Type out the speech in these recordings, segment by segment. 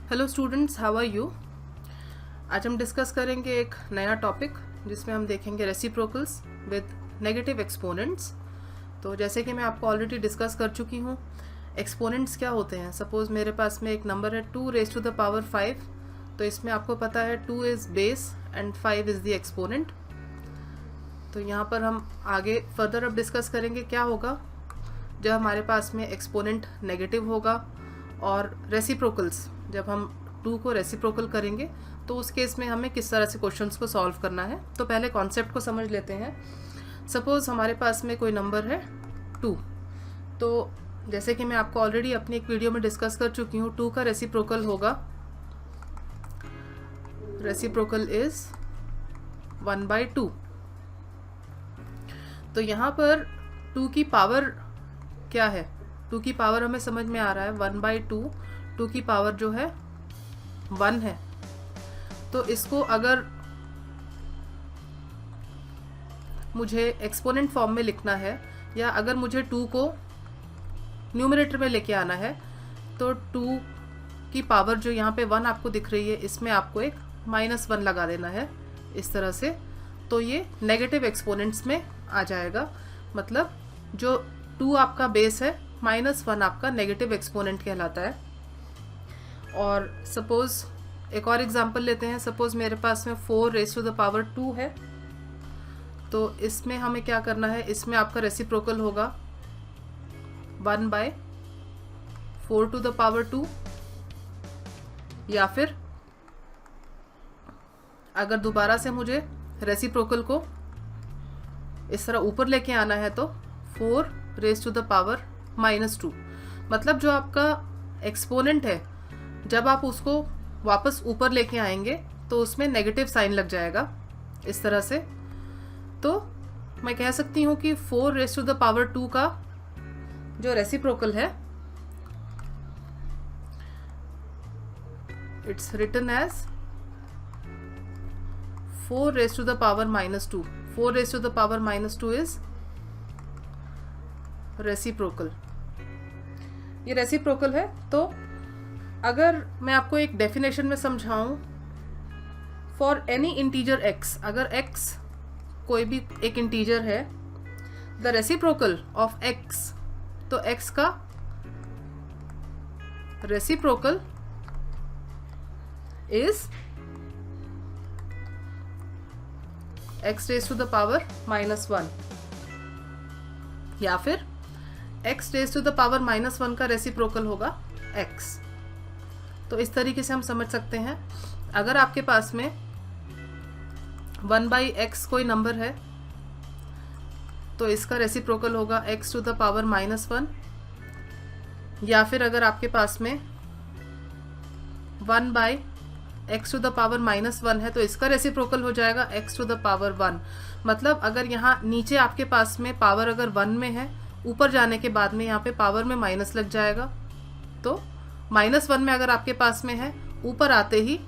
Hello students, how are you. आज हम discuss करेंगे एक नया टॉपिक जिसमें हम देखेंगे रेसिप्रोकल्स विद नेगेटिव एक्सपोनेंट्स। तो जैसे कि मैं आपको ऑलरेडी डिस्कस कर चुकी हूँ, एक्सपोनेंट्स क्या होते हैं। सपोज़ मेरे पास में एक नंबर है 2 रेज़ टू द पावर 5, तो इसमें आपको पता है 2 is base and 5 is the exponent. तो यहाँ पर हम आगे फर्दर अब डिस्कस करेंगे क्या होगा जब हमारे पास में एक्सपोनेंट नेगेटिव होगा, और रेसिप्रोकल्स जब हम 2 को रेसिप्रोकल करेंगे तो उस केस में हमें किस तरह से क्वेश्चंस को सॉल्व करना है। तो पहले कॉन्सेप्ट को समझ लेते हैं। सपोज़ हमारे पास में कोई नंबर है 2, तो जैसे कि मैं आपको ऑलरेडी अपनी एक वीडियो में डिस्कस कर चुकी हूँ, 2 का रेसिप्रोकल होगा, रेसिप्रोकल इज़ 1/2। तो यहाँ पर 2 की पावर क्या है, 2 की पावर हमें समझ में आ रहा है 1/2, 2 की पावर जो है 1 है। तो इसको अगर मुझे एक्सपोनेंट फॉर्म में लिखना है या अगर मुझे 2 को न्यूमरेटर में लेके आना है, तो 2 की पावर जो यहाँ पे 1 आपको दिख रही है, इसमें आपको एक -1 लगा देना है इस तरह से। तो ये नेगेटिव एक्सपोनेंट्स में आ जाएगा, मतलब जो 2 आपका बेस है, -1 आपका नेगेटिव एक्सपोनेंट कहलाता है। और सपोज़ एक और एग्जांपल लेते हैं। सपोज़ मेरे पास में 4 रेज़ टू द पावर 2 है, तो इसमें हमें क्या करना है, इसमें आपका रेसिप्रोकल होगा 1/4 टू द पावर 2, या फिर अगर दोबारा से मुझे रेसिप्रोकल को इस तरह ऊपर लेके आना है तो 4 रेज़ टू द पावर -2। मतलब जो आपका एक्सपोनेंट है, जब आप उसको वापस ऊपर लेके आएंगे तो उसमें नेगेटिव साइन लग जाएगा इस तरह से। तो मैं कह सकती हूँ कि 4 रेज़ टू द पावर 2 का जो रेसिप्रोकल है, it's written as 4 raise to the power -2। 4 raise to the power -2 is reciprocal. ये रेसिप्रोकल है। तो अगर मैं आपको एक डेफिनेशन में समझाऊं, फॉर एनी इंटीजर x, अगर x कोई भी एक इंटीजर है, द रेसिप्रोकल ऑफ x, तो x का reciprocal is x raise to the power -1, या फिर x raise to the power -1 का रेसिप्रोकल होगा x। तो इस तरीके से हम समझ सकते हैं। अगर आपके पास में 1/x कोई नंबर है, तो इसका रेसिप्रोकल होगा x टू द पावर -1, या फिर अगर आपके पास में 1/x टू द पावर -1 है, तो इसका रेसिप्रोकल हो जाएगा x टू द पावर 1। मतलब अगर यहाँ नीचे आपके पास में पावर अगर 1 में है, ऊपर जाने के बाद में यहाँ पे पावर में माइनस लग जाएगा। तो -1 में अगर आपके पास में है, ऊपर आते ही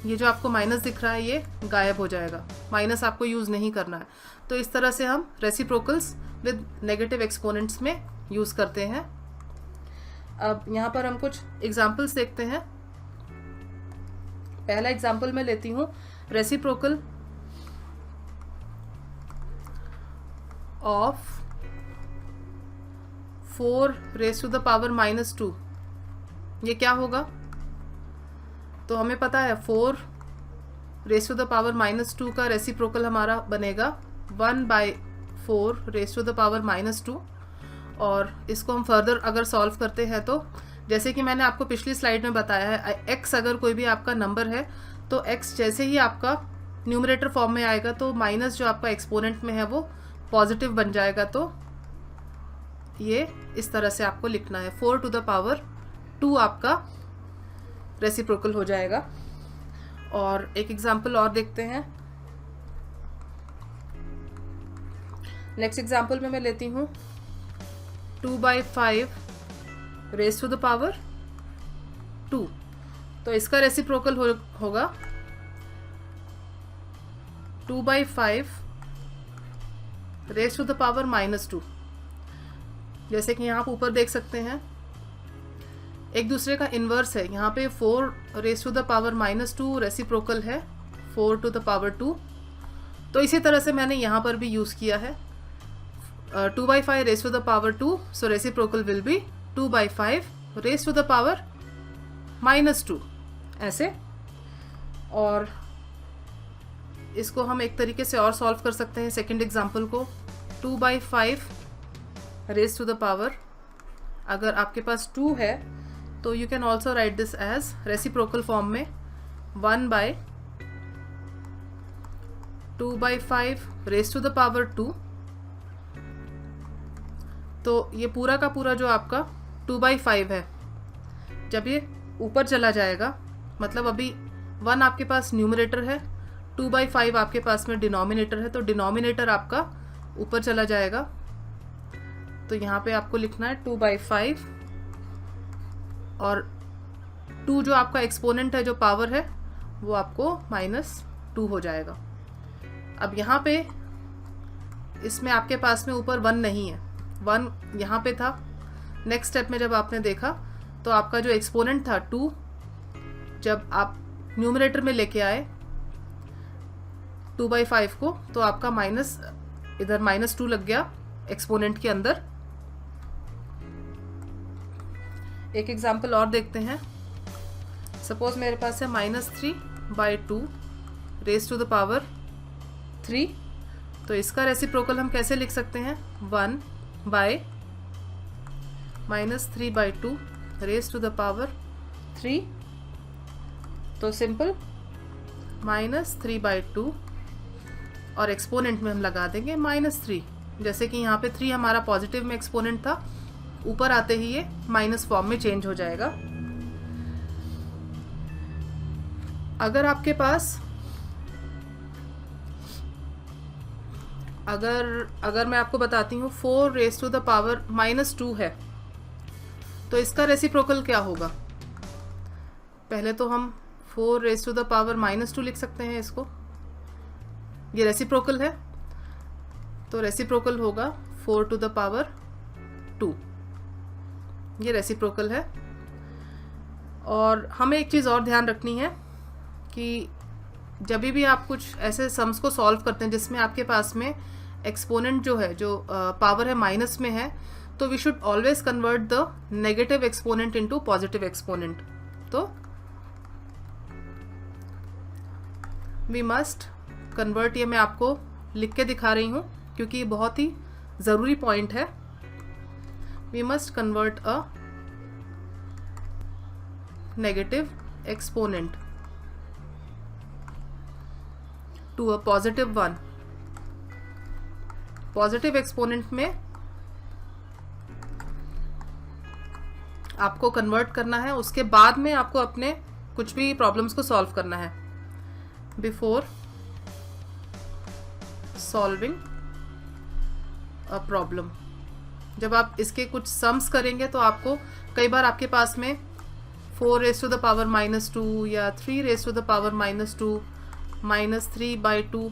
ये जो आपको माइनस दिख रहा है ये गायब हो जाएगा, माइनस आपको यूज़ नहीं करना है। तो इस तरह से हम रेसिप्रोकल्स विद नेगेटिव एक्सपोनेंट्स में यूज़ करते हैं। अब यहाँ पर हम कुछ एग्जाम्पल्स देखते हैं। पहला एग्जाम्पल मैं लेती हूँ, reciprocal of 4 raise to the power -2। ये क्या होगा, तो हमें पता है 4 रेज़ टू द पावर -2 का रेसिप्रोकल हमारा बनेगा 1/4 रेज़ टू द पावर -2। और इसको हम फर्दर अगर सॉल्व करते हैं, तो जैसे कि मैंने आपको पिछली स्लाइड में बताया है, x अगर कोई भी आपका नंबर है, तो x जैसे ही आपका न्यूमरेटर फॉर्म में आएगा, तो माइनस जो आपका एक्सपोनेंट में है वो पॉजिटिव बन जाएगा। तो ये इस तरह से आपको लिखना है, 4 टू द पावर 2 आपका रेसिप्रोकल हो जाएगा। और एक एग्जाम्पल और देखते हैं। नेक्स्ट एग्जाम्पल में मैं लेती हूँ 2/5 रेज़ टू द पावर 2। तो इसका रेसिप्रोकल होगा 2/5 रेज़ टू द पावर -2। जैसे कि यहाँ आप ऊपर देख सकते हैं एक दूसरे का इन्वर्स है। यहाँ पे 4 raise to the power -2 reciprocal है 4 टू द पावर 2। तो इसी तरह से मैंने यहाँ पर भी यूज़ किया है 2/5 raise to the power 2, so reciprocal will be 2/5 raise to the power -2 ऐसे। और इसको हम एक तरीके से और सॉल्व कर सकते हैं सेकंड एग्जांपल को। 2/5 रेज टू द पावर, अगर आपके पास 2 है तो you can also write this as reciprocal form में 1/2/5 रेज टू द पावर 2। तो ये पूरा का पूरा जो आपका 2/5 है, जब ये ऊपर चला जाएगा, मतलब अभी 1 आपके पास न्यूमरेटर है, 2/5 आपके पास में डिनोमिनेटर है, तो डिनोमिनेटर आपका ऊपर चला जाएगा। तो यहाँ पे आपको लिखना है 2/5 और 2 जो आपका एक्सपोनेंट है, जो पावर है, वो आपको -2 हो जाएगा। अब यहाँ पे इसमें आपके पास में ऊपर 1 नहीं है, 1 यहाँ पे था। नेक्स्ट स्टेप में जब आपने देखा तो आपका जो एक्सपोनेंट था 2, जब आप न्यूमरेटर में लेके आए 2/5 को, तो आपका इधर -2 लग गया एक्सपोनेंट के अंदर। एक एग्जाम्पल और देखते हैं। सपोज मेरे पास है -3/2 रेज टू द पावर 3। तो इसका रेसिप्रोकल हम कैसे लिख सकते हैं? 1/-3/2 रेज टू द पावर 3। तो सिंपल -3/2 और एक्सपोनेंट में हम लगा देंगे -3। जैसे कि यहाँ पे 3 हमारा पॉजिटिव में एक्सपोनेंट था, ऊपर आते ही ये माइनस फॉर्म में चेंज हो जाएगा। अगर आपके पास अगर मैं आपको बताती हूँ 4 रेज टू द पावर -2 है, तो इसका रेसिप्रोकल क्या होगा? पहले तो हम 4 रेज टू द पावर -2 लिख सकते हैं इसको, ये रेसिप्रोकल है, तो रेसिप्रोकल होगा 4 टू द पावर 2, ये रेसिप्रोकल है। और हमें एक चीज़ और ध्यान रखनी है कि जब भी आप कुछ ऐसे सम्स को सॉल्व करते हैं जिसमें आपके पास में एक्सपोनेंट जो है, जो पावर है माइनस में है, तो we should always convert the negative exponent into positive exponent. तो वी मस्ट कन्वर्ट, ये मैं आपको लिख के दिखा रही हूँ क्योंकि ये बहुत ही ज़रूरी पॉइंट है। We must convert a negative exponent to a positive one. Positive exponent में आपको कन्वर्ट करना है, उसके बाद में आपको अपने कुछ भी प्रॉब्लम्स को सॉल्व करना है। बिफोर सॉल्विंग अ प्रॉब्लम, जब आप इसके कुछ सम्स करेंगे तो आपको कई बार आपके पास में 4 रेज टू द पावर -2 या 3 raise to the power -2 -3/2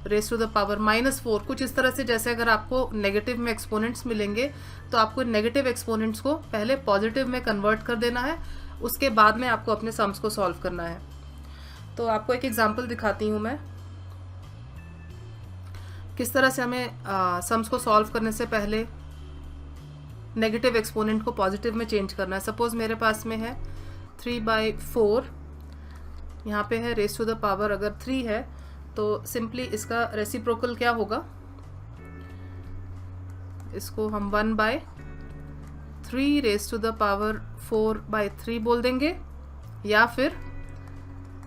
raise to the power -4, कुछ इस तरह से। जैसे अगर आपको नेगेटिव में एक्सपोनेंट्स मिलेंगे तो आपको नेगेटिव एक्सपोनेंट्स को पहले पॉजिटिव में कन्वर्ट कर देना है, उसके बाद में आपको अपने सम्स को सॉल्व करना है। तो आपको एक एग्जांपल दिखाती हूँ मैं, किस तरह से हमें सम्स को सॉल्व करने से पहले नेगेटिव एक्सपोनेंट को पॉजिटिव में चेंज करना है। सपोज मेरे पास में है 3/4, यहाँ पे है रेज टू द पावर अगर 3 है, तो सिंपली इसका रेसिप्रोकल क्या होगा? इसको हम 1/3 रेज टू द पावर 4/3 बोल देंगे, या फिर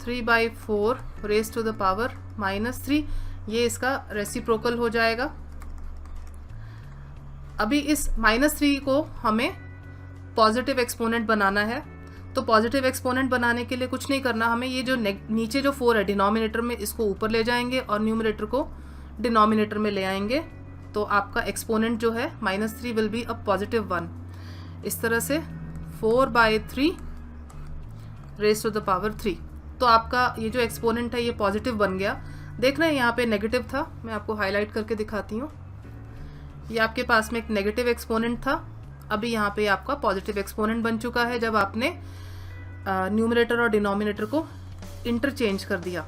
3/4 रेज टू द पावर -3, ये इसका रेसिप्रोकल हो जाएगा। अभी इस -3 को हमें पॉजिटिव एक्सपोनेंट बनाना है, तो पॉजिटिव एक्सपोनेंट बनाने के लिए कुछ नहीं करना, हमें ये जो नीचे जो 4 है डिनोमिनेटर में, इसको ऊपर ले जाएंगे और न्यूमरेटर को डिनोमिनेटर में ले आएंगे, तो आपका एक्सपोनेंट जो है -3 विल बी अ पॉजिटिव 1। इस तरह से 4/3 रेज टू द पावर 3, तो आपका ये जो एक्सपोनेंट है ये पॉजिटिव बन गया। देख रहे हैं यहाँ पे नेगेटिव था, मैं आपको हाईलाइट करके दिखाती हूँ। ये आपके पास में एक नेगेटिव एक्सपोनेंट था, अभी यहाँ पे आपका पॉजिटिव एक्सपोनेंट बन चुका है जब आपने न्यूमरेटर और डिनोमिनेटर को इंटरचेंज कर दिया।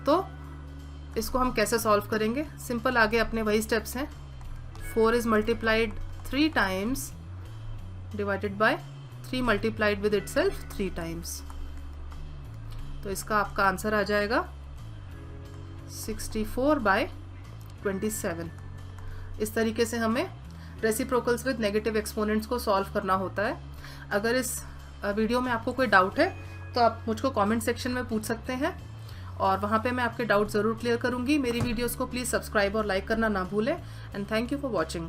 तो इसको हम कैसे सॉल्व करेंगे? सिंपल, आगे अपने वही स्टेप्स हैं। 4 is multiplied 3 times divided by 3 multiplied with itself 3 times. तो इसका आपका आंसर आ जाएगा 64/27। इस तरीके से हमें रेसिप्रोकल्स विद नेगेटिव एक्सपोनेंट्स को सॉल्व करना होता है। अगर इस वीडियो में आपको कोई डाउट है तो आप मुझको कमेंट सेक्शन में पूछ सकते हैं और वहाँ पे मैं आपके डाउट ज़रूर क्लियर करूँगी। मेरी वीडियोस को प्लीज़ सब्सक्राइब और लाइक करना ना भूलें। And thank you for watching.